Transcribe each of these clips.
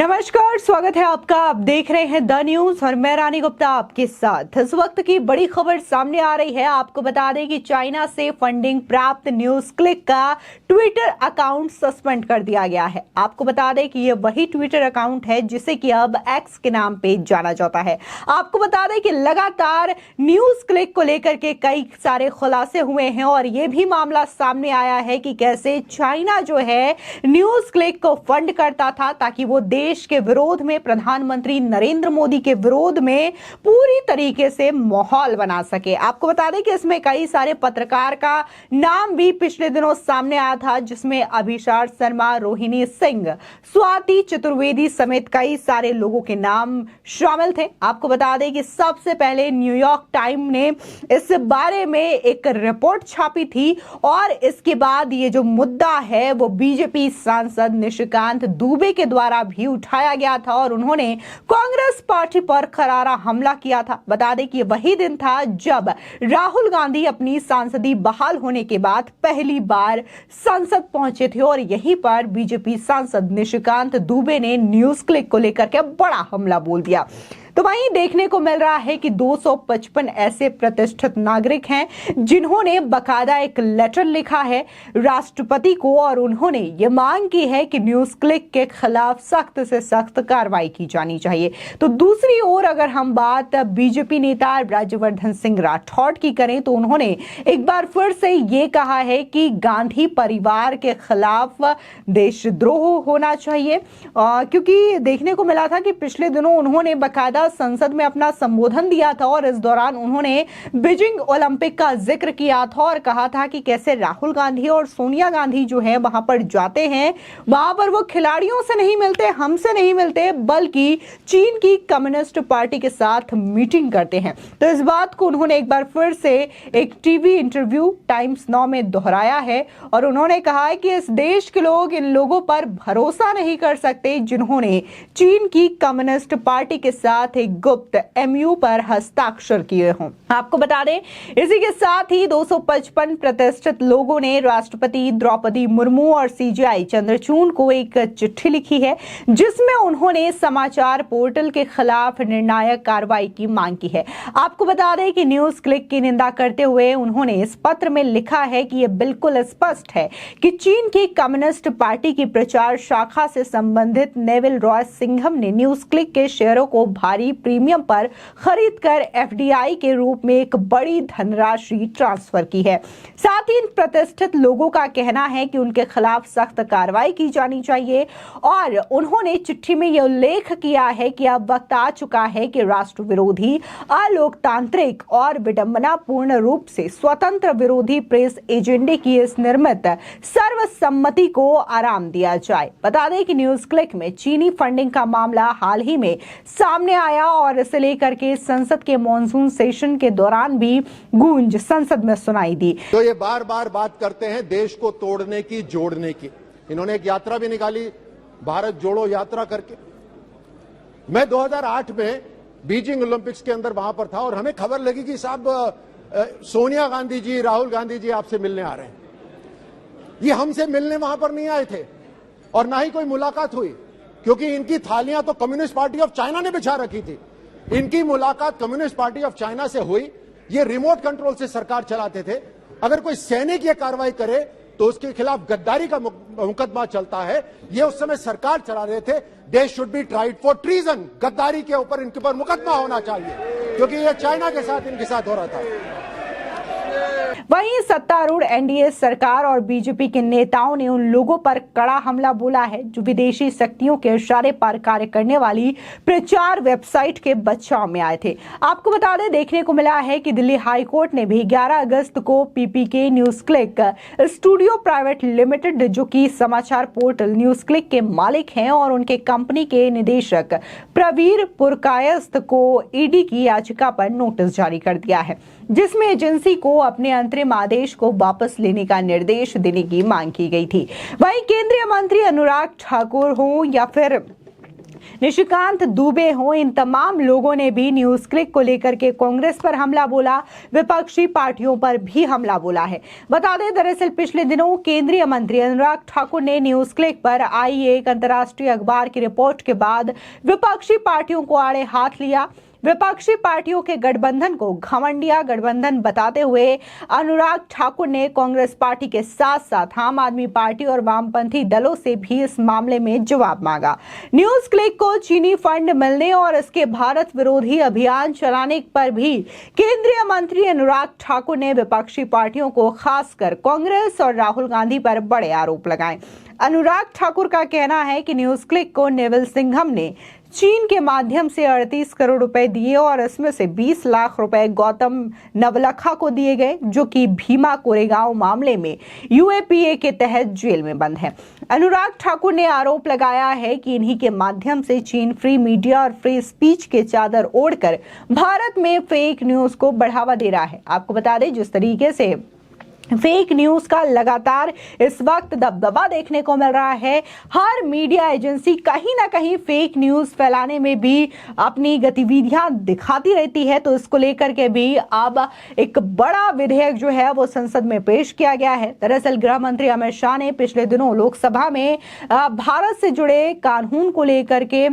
नमस्कार, स्वागत है आपका। आप देख रहे हैं द न्यूज और मैं रानी गुप्ता आपके साथ। इस वक्त की बड़ी खबर सामने आ रही है। आपको बता दें कि चाइना से फंडिंग प्राप्त न्यूज क्लिक का ट्विटर अकाउंट सस्पेंड कर दिया गया है। आपको बता दें कि यह वही ट्विटर अकाउंट है जिसे कि अब एक्स के नाम पे जाना जाता है। आपको बता दें कि लगातार न्यूज क्लिक को लेकर के कई सारे खुलासे हुए हैं और यह भी मामला सामने आया है कि कैसे चाइना जो है न्यूज क्लिक को फंड करता था ताकि वो देश के विरोध में, प्रधानमंत्री नरेंद्र मोदी के विरोध में पूरी तरीके से माहौल बना सके। आपको बता दें कि इसमें कई सारे पत्रकार का नाम भी पिछले दिनों सामने आया था, जिसमें अभिषार शर्मा, रोहिणी सिंह, स्वाति चतुर्वेदी समेत कई सारे लोगों के नाम शामिल थे। आपको बता दें कि सबसे पहले न्यूयॉर्क टाइम ने इस बारे में एक रिपोर्ट छापी थी और इसके बाद ये जो मुद्दा है वो बीजेपी सांसद निशिकांत दुबे के द्वारा भी उठाया गया था और उन्होंने कांग्रेस पार्टी पर करारा हमला किया था। बता दें कि वही दिन था जब राहुल गांधी अपनी सांसदी बहाल होने के बाद पहली बार संसद पहुंचे थे और यहीं पर बीजेपी सांसद निशिकांत दुबे ने न्यूज क्लिक को लेकर के बड़ा हमला बोल दिया। तो वहीं देखने को मिल रहा है कि 255 ऐसे प्रतिष्ठित नागरिक हैं जिन्होंने बकायदा एक लेटर लिखा है राष्ट्रपति को और उन्होंने ये मांग की है कि न्यूज क्लिक के खिलाफ सख्त से सख्त कार्रवाई की जानी चाहिए। तो दूसरी ओर अगर हम बात बीजेपी नेता राज्यवर्धन सिंह राठौड़ की करें तो उन्होंने एक बार फिर से ये कहा है कि गांधी परिवार के खिलाफ देशद्रोह होना चाहिए, क्योंकि देखने को मिला था कि पिछले दिनों उन्होंने बकायदा संसद में अपना संबोधन दिया था और इस दौरान उन्होंने बीजिंग ओलंपिक का जिक्र किया था और कहा था कि कैसे राहुल गांधी और सोनिया गांधी जो है वहां पर जाते हैं, वहां पर वो खिलाड़ियों से नहीं मिलते, हमसे नहीं मिलते, बल्कि चीन की कम्युनिस्ट पार्टी के साथ मीटिंग करते हैं। तो इस बात को उन्होंने एक बार फिर से एक टीवी इंटरव्यू टाइम्स नाउ में दोहराया है और उन्होंने कहा है कि इस देश के लोग इन लोगों पर भरोसा नहीं कर सकते जिन्होंने चीन की कम्युनिस्ट पार्टी के साथ एक गुप्त एमयू पर हस्ताक्षर किए हों। आपको बता दें इसी के साथ ही 255 प्रतिष्ठित लोगों ने राष्ट्रपति द्रौपदी मुर्मू और सीजेआई चंद्रचूड़ को एक चिट्ठी लिखी है जिसमें उन्होंने समाचार पोर्टल के खिलाफ निर्णायक कार्रवाई की मांग की है। आपको बता दें कि न्यूज क्लिक की निंदा करते हुए उन्होंने इस पत्र में लिखा है कि यह बिल्कुल स्पष्ट है कि चीन की कम्युनिस्ट पार्टी की प्रचार शाखा से संबंधित नेविल रॉय सिंघम ने न्यूज क्लिक के शेयरों को भारी प्रीमियम पर खरीदकर एफडीआई के रूप में एक बड़ी धनराशि ट्रांसफर की है। साथ ही इन प्रतिष्ठित लोगों का कहना है कि उनके खिलाफ सख्त कार्रवाई की जानी चाहिए और उन्होंने चिट्ठी में यह उल्लेख किया है कि अब वक्त आ चुका है कि राष्ट्र विरोधी, अलोकतांत्रिक और विडंबनापूर्ण रूप से स्वतंत्र विरोधी प्रेस एजेंडे की इस निर्मित सर्वसम्मति को आराम दिया जाए। बता दें कि न्यूज क्लिक में चीनी फंडिंग का मामला हाल ही में सामने आया और इसे लेकर के संसद के मॉनसून सेशन के दौरान भी गूंज संसद में सुनाई दी। तो ये बार बार बात करते हैं देश को तोड़ने की, जोड़ने की। इन्होंने एक यात्रा भी निकाली, भारत जोड़ो यात्रा करके। मैं 2008 में बीजिंग ओलंपिक्स के अंदर वहां पर था और हमें खबर लगी कि साहब सोनिया गांधी जी, राहुल गांधी जी आपसे मिलने आ रहे हैं। ये हमसे मिलने वहां पर नहीं आए थे और ना ही कोई मुलाकात हुई, क्योंकि इनकी थालियां तो कम्युनिस्ट पार्टी ऑफ चाइना ने बिछा रखी थी। इनकी मुलाकात कम्युनिस्ट पार्टी ऑफ चाइना से हुई। ये रिमोट कंट्रोल से सरकार चलाते थे। अगर कोई सैनिक ये कार्रवाई करे तो उसके खिलाफ गद्दारी का मुकदमा चलता है। ये उस समय सरकार चला रहे थे। They should be tried for treason. गद्दारी के ऊपर इनके ऊपर मुकदमा होना चाहिए, क्योंकि ये चाइना के साथ इनके साथ हो रहा था। वहीं सत्तारूढ़ एनडीए सरकार और बीजेपी के नेताओं ने उन लोगों पर कड़ा हमला बोला है जो विदेशी शक्तियों के इशारे पर कार्य करने वाली प्रचार वेबसाइट के बचाव में आए थे। आपको बता दें, देखने को मिला है कि दिल्ली हाई कोर्ट ने भी 11 अगस्त को PPK news click studio private limited, जो कि समाचार पोर्टल न्यूज क्लिक के मालिक हैं, और उनके कंपनी के निदेशक प्रवीर पुरकायस्थ को ईडी की याचिका पर नोटिस जारी कर दिया है, जिसमें एजेंसी को अपने अंतरिम आदेश को वापस लेने का निर्देश देने की मांग की गई थी। वहीं केंद्रीय मंत्री अनुराग ठाकुर हो या फिर निशिकांत दुबे हो, इन तमाम लोगों ने भी न्यूज क्लिक को लेकर के कांग्रेस पर हमला बोला, विपक्षी पार्टियों पर भी हमला बोला है। बता दें, दरअसल पिछले दिनों केंद्रीय मंत्री अनुराग ठाकुर ने न्यूज क्लिक पर आई एक अंतर्राष्ट्रीय अखबार की रिपोर्ट के बाद विपक्षी पार्टियों को आड़े हाथ लिया। विपक्षी पार्टियों के गठबंधन को घमंडिया गठबंधन बताते हुए अनुराग ठाकुर ने कांग्रेस पार्टी के साथ साथ आम आदमी पार्टी और वामपंथी दलों से भी इस मामले में जवाब मांगा। न्यूज क्लिक को चीनी फंड मिलने और इसके भारत विरोधी अभियान चलाने पर भी केंद्रीय मंत्री अनुराग ठाकुर ने विपक्षी पार्टियों को, खासकर कांग्रेस और राहुल गांधी पर बड़े आरोप लगाए। अनुराग ठाकुर का कहना है कि न्यूज क्लिक को नेवल सिंघम ने चीन के माध्यम से 38 करोड़ रुपए दिए और इसमें से 20 लाख रुपए गौतम नवलखा को दिए गए, जो कि भीमा कोरेगांव मामले में यूएपीए के तहत जेल में बंद है। अनुराग ठाकुर ने आरोप लगाया है कि इन्हीं के माध्यम से चीन फ्री मीडिया और फ्री स्पीच के चादर ओढ़कर भारत में फेक न्यूज को बढ़ावा दे रहा है। आपको बता दें, जिस तरीके से फेक न्यूज का लगातार इस वक्त दबदबा देखने को मिल रहा है, हर मीडिया एजेंसी कहीं ना कहीं फेक न्यूज फैलाने में भी अपनी गतिविधियां दिखाती रहती है। तो इसको लेकर के भी अब एक बड़ा विधेयक जो है वो संसद में पेश किया गया है। दरअसल गृह मंत्री अमित शाह ने पिछले दिनों लोकसभा में भारत से जुड़े कानून को लेकर के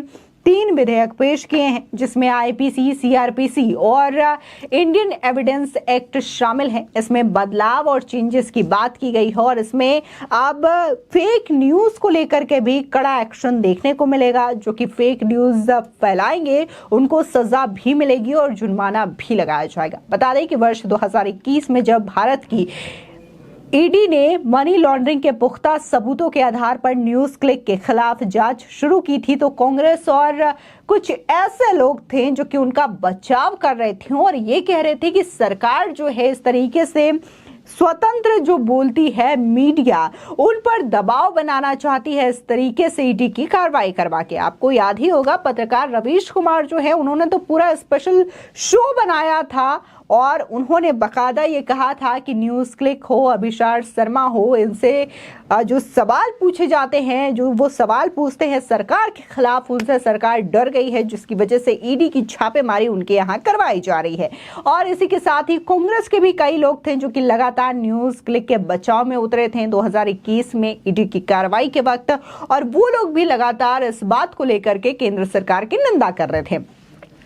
3 विधेयक पेश किए हैं, जिसमें आईपीसी, सीआरपीसी और इंडियन एविडेंस एक्ट शामिल है। इसमें बदलाव और चेंजेस की बात की गई है और इसमें अब फेक न्यूज को लेकर के भी कड़ा एक्शन देखने को मिलेगा। जो कि फेक न्यूज फैलाएंगे उनको सजा भी मिलेगी और जुर्माना भी लगाया जाएगा। बता दें कि वर्ष 2021 में जब भारत की ईडी ने मनी लॉन्ड्रिंग के पुख्ता सबूतों के आधार पर न्यूज क्लिक के खिलाफ जांच शुरू की थी, तो कांग्रेस और कुछ ऐसे लोग थे जो कि उनका बचाव कर रहे थे और ये कह रहे थे कि सरकार जो है इस तरीके से स्वतंत्र जो बोलती है मीडिया, उन पर दबाव बनाना चाहती है इस तरीके से ईडी की कार्रवाई करवा के। आपको याद ही होगा, पत्रकार रवीश कुमार जो है उन्होंने तो पूरा स्पेशल शो बनाया था और उन्होंने बकायदा ये कहा था कि न्यूज क्लिक हो, अभिषार शर्मा हो, इनसे जो सवाल पूछे जाते हैं, जो वो सवाल पूछते हैं सरकार के खिलाफ, उनसे सरकार डर गई है, जिसकी वजह से ईडी की छापेमारी उनके यहाँ करवाई जा रही है। और इसी के साथ ही कांग्रेस के भी कई लोग थे जो कि लगातार न्यूज क्लिक के बचाव में उतरे थे 2021 में ईडी की कार्रवाई के वक्त, और वो लोग भी लगातार इस बात को लेकर के केंद्र सरकार की निंदा कर रहे थे।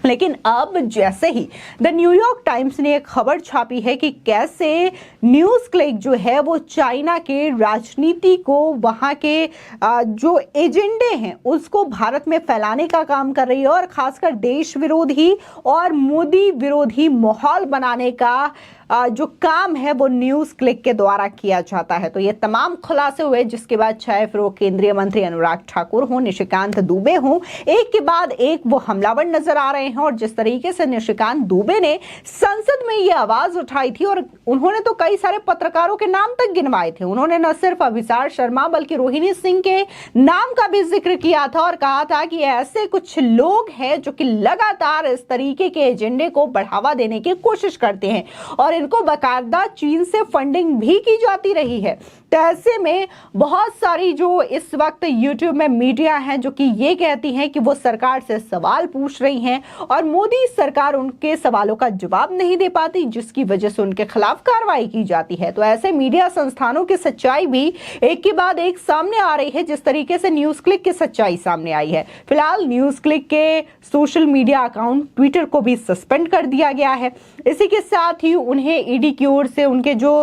लेकिन अब जैसे ही द न्यूयॉर्क टाइम्स ने एक खबर छापी है कि कैसे न्यूज क्लिक जो है वो चाइना के राजनीति को, वहां के जो एजेंडे हैं उसको भारत में फैलाने का काम कर रही है और खासकर देश विरोधी और मोदी विरोधी माहौल बनाने का जो काम है वो न्यूज क्लिक के द्वारा किया जाता है। तो ये तमाम खुलासे हुए, जिसके बाद चाहे फिर वो केंद्रीय मंत्री अनुराग ठाकुर हो, निशिकांत दुबे हो, एक के बाद एक वो हमलावर नजर आ रहे हैं। और जिस तरीके से निशिकांत दुबे ने संसद में ये आवाज उठाई थी और उन्होंने तो कई सारे पत्रकारों के नाम तक गिनवाए थे। उन्होंने न सिर्फ अभिषार शर्मा बल्कि रोहिणी सिंह के नाम का भी जिक्र किया था और कहा था कि ऐसे कुछ लोग हैं जो कि लगातार इस तरीके के एजेंडे को बढ़ावा देने की कोशिश करते हैं और इनको बाकायदा चीन से फंडिंग भी की जाती रही है। तो ऐसे में बहुत सारी जो इस वक्त यूट्यूब में मीडिया है जो कि ये कहती हैं कि वो सरकार से सवाल पूछ रही हैं और मोदी सरकार उनके सवालों का जवाब नहीं दे पाती, जिसकी वजह से उनके खिलाफ कार्रवाई की जाती है। तो ऐसे मीडिया संस्थानों की सच्चाई भी एक के बाद एक सामने आ रही है, जिस तरीके से न्यूज क्लिक की सच्चाई सामने आई है। फिलहाल न्यूज क्लिक के सोशल मीडिया अकाउंट ट्विटर को भी सस्पेंड कर दिया गया है। इसी के साथ ही उन्हें ईडी की ओर से उनके जो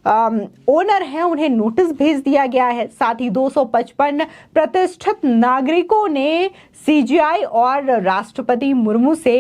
ओनर हैं उन्हें नोटिस भेज दिया गया है। साथ ही 255 प्रतिष्ठित नागरिकों ने सीजीआई और राष्ट्रपति मुर्मू से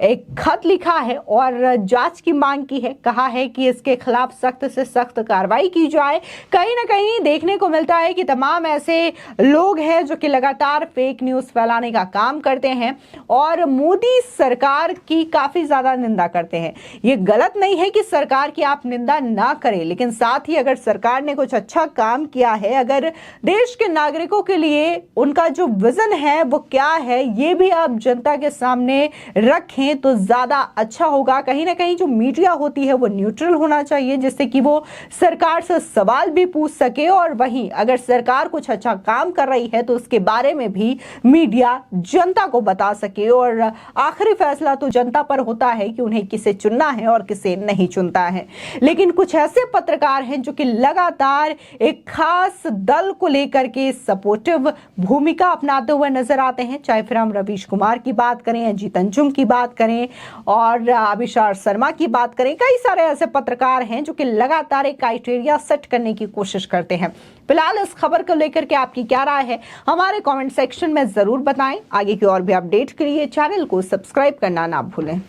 एक खत लिखा है और जांच की मांग की है। कहा है कि इसके खिलाफ सख्त से सख्त कार्रवाई की जाए। कहीं ना कहीं देखने को मिलता है कि तमाम ऐसे लोग हैं जो कि लगातार फेक न्यूज फैलाने का काम करते हैं और मोदी सरकार की काफी ज्यादा निंदा करते हैं। ये गलत नहीं है कि सरकार की आप निंदा ना करें, लेकिन लेकिन साथ ही अगर सरकार ने कुछ अच्छा काम किया है, अगर देश के नागरिकों के लिए उनका जो विजन है वो क्या है, ये भी आप जनता के सामने रखें तो ज्यादा अच्छा होगा। कहीं ना कहीं जो मीडिया होती है वो न्यूट्रल होना चाहिए, जिससे कि वो सरकार से सवाल भी पूछ सके, और वहीं अगर सरकार कुछ अच्छा काम कर रही है तो उसके बारे में भी मीडिया जनता को बता सके। और आखिरी फैसला तो जनता पर होता है कि उन्हें किसे चुनना है और किसे नहीं चुनता है। लेकिन कुछ ऐसे पत्रकार हैं जो कि लगातार एक खास दल को लेकर के सपोर्टिव भूमिका अपनाते हुए नजर आते हैं, चाहे फिर हम रवीश कुमार की बात करें, अजीत अंजुम की बात करें और अभिषार शर्मा की बात करें। कई सारे ऐसे पत्रकार हैं जो कि लगातार एक क्राइटेरिया सेट करने की कोशिश करते हैं। फिलहाल इस खबर को लेकर के आपकी क्या राय है, हमारे कमेंट सेक्शन में जरूर बताएं। आगे की और भी अपडेट के लिए चैनल को सब्सक्राइब करना ना भूलें।